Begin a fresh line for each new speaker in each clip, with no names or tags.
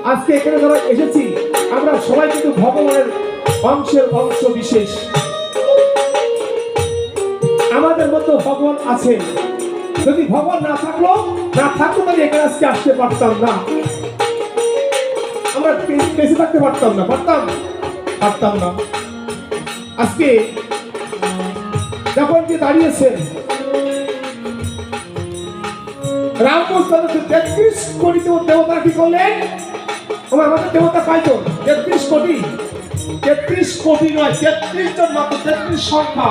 আজকে এখানে যারা এসেছি আমরা সবাই কিন্তু ভগবানের অংশ বিশেষ। আমাদের মধ্যে ভগবান আছেন। যদি ভগবান না থাকতো তাহলে এখানে আজকে আসতে পারতাম না, আমরা বেঁচে থাকতে পারতাম না। আজকে যখন যে দাঁড়িয়েছেন রামকৃষ্ণ 33 কোটি দেবতা কি করলেন? আমাদের দেবতা কয়জন? 33 কোটি। 33 কোটি নয়, 33 জন মাত্র, 33 সংখ্যা।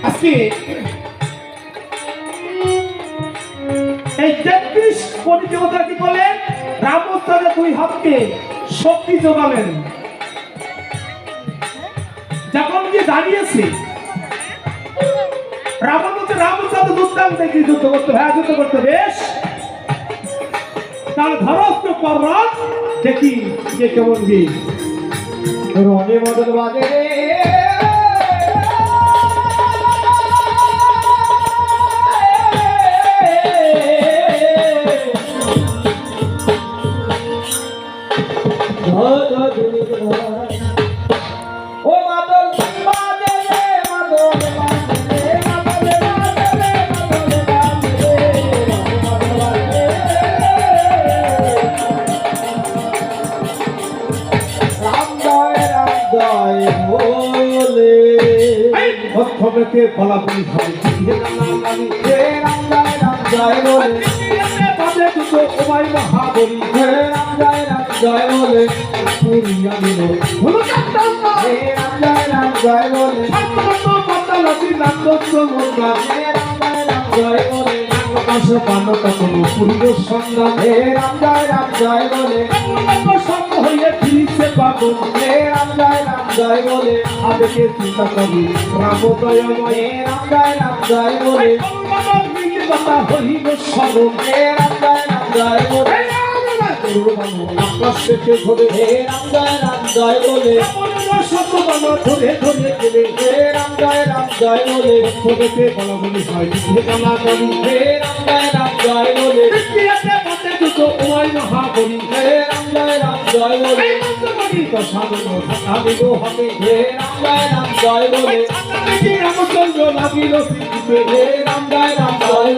আজকে এই 33 কোটি দেবতা কি করলেন? রামকৃষ্ণের 2 হাতকে শক্তি যোগালেন। যখন যে দাঁড়িয়েছে রামচন্দ্র দুর্দান্ত যুদ্ধ করতে বেশ, তার ধরস্ত পর্বত দেখি যে কেমন গিয়ে রনে মদন বাজে প্রথমেতে বলা বলি হয় জয় বলে পদে দুটো ওমাই মহাবলী রাম জয় বলে পুরিয়া দিল হলো রাম জয় বলে পাতালতি নান্দস্ব মুদ্রা জয় বলে আকাশে পানতা কোনো পূর্ব সংগ্রাম রাম জয় বলে সঙ্গ হইয়া ফিরিছে পাগল রাম জয় বলে আবেগে চিন্তা করি রামোদয়ময় রাম জয় বলে কথা হইব সরম রাম জয় বলে আকাশ থেকে ধরে রাম জয় বলে সত্যবান ধরে গেলে রাম জয় বলে তোদেরকে বলা বলি হয় ঠিকানা করি রাম জয় বলে দুটো ওমাই মহাবলী রাম জয় বলে সাধন হবে রাম জয় বলে রামচন্দ্র লাগিল রাম জয়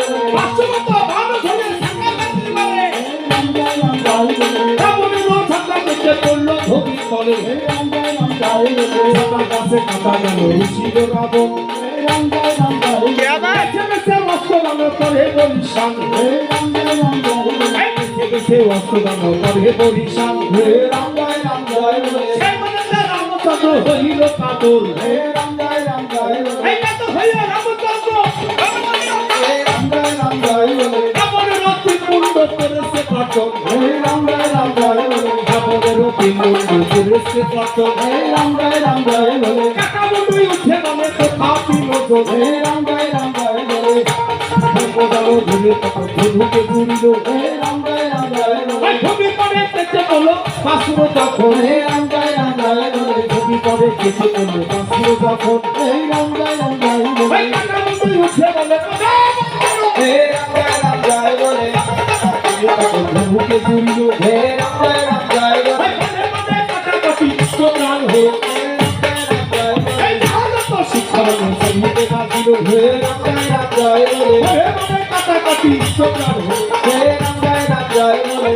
করলো ধোবি করে কাছে কাটা গেল ছিল রাবণ অস্ত্রদান করে বরিশান অস্ত্রদান করে বরিশান রামচন্দ্র হইল কাতর করেছে পাটন করেছে পাটন কাকা বন্ধুই উঠে মানে কোথাও বিনোদ রাম জয় বলে ধরে ধনুকে ঘুরিল ছবি করে কেটে বলো পাশুর যখন রাম জয় বলে ছবি করে কেটে বলো পাশুর যখন রাম জয় বলে কাকা বন্ধুই উঠে বলে রাম জয় বলে ধনুকে ঘুরিল রাম জয় বলে কাটাকাটি প্রাণ হো শিক্ষা সঙ্গীতে বাজিল রাম জয় বলে কাটাকাটি প্রাণ হো রাম জয় বলে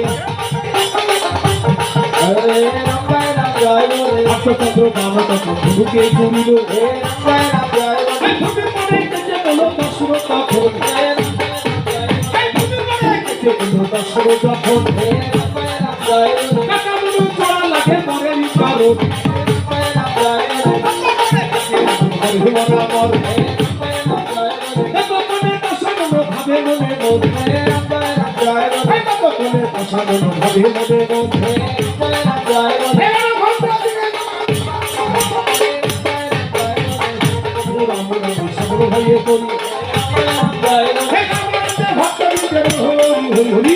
জয় বলে আত্মচন্দ্র বামতা ধনুকে ঘুরিল রাম জয় বলে বলো দশর তখন দশর যখন লাগে মরেনি কারণ ভাবে মনে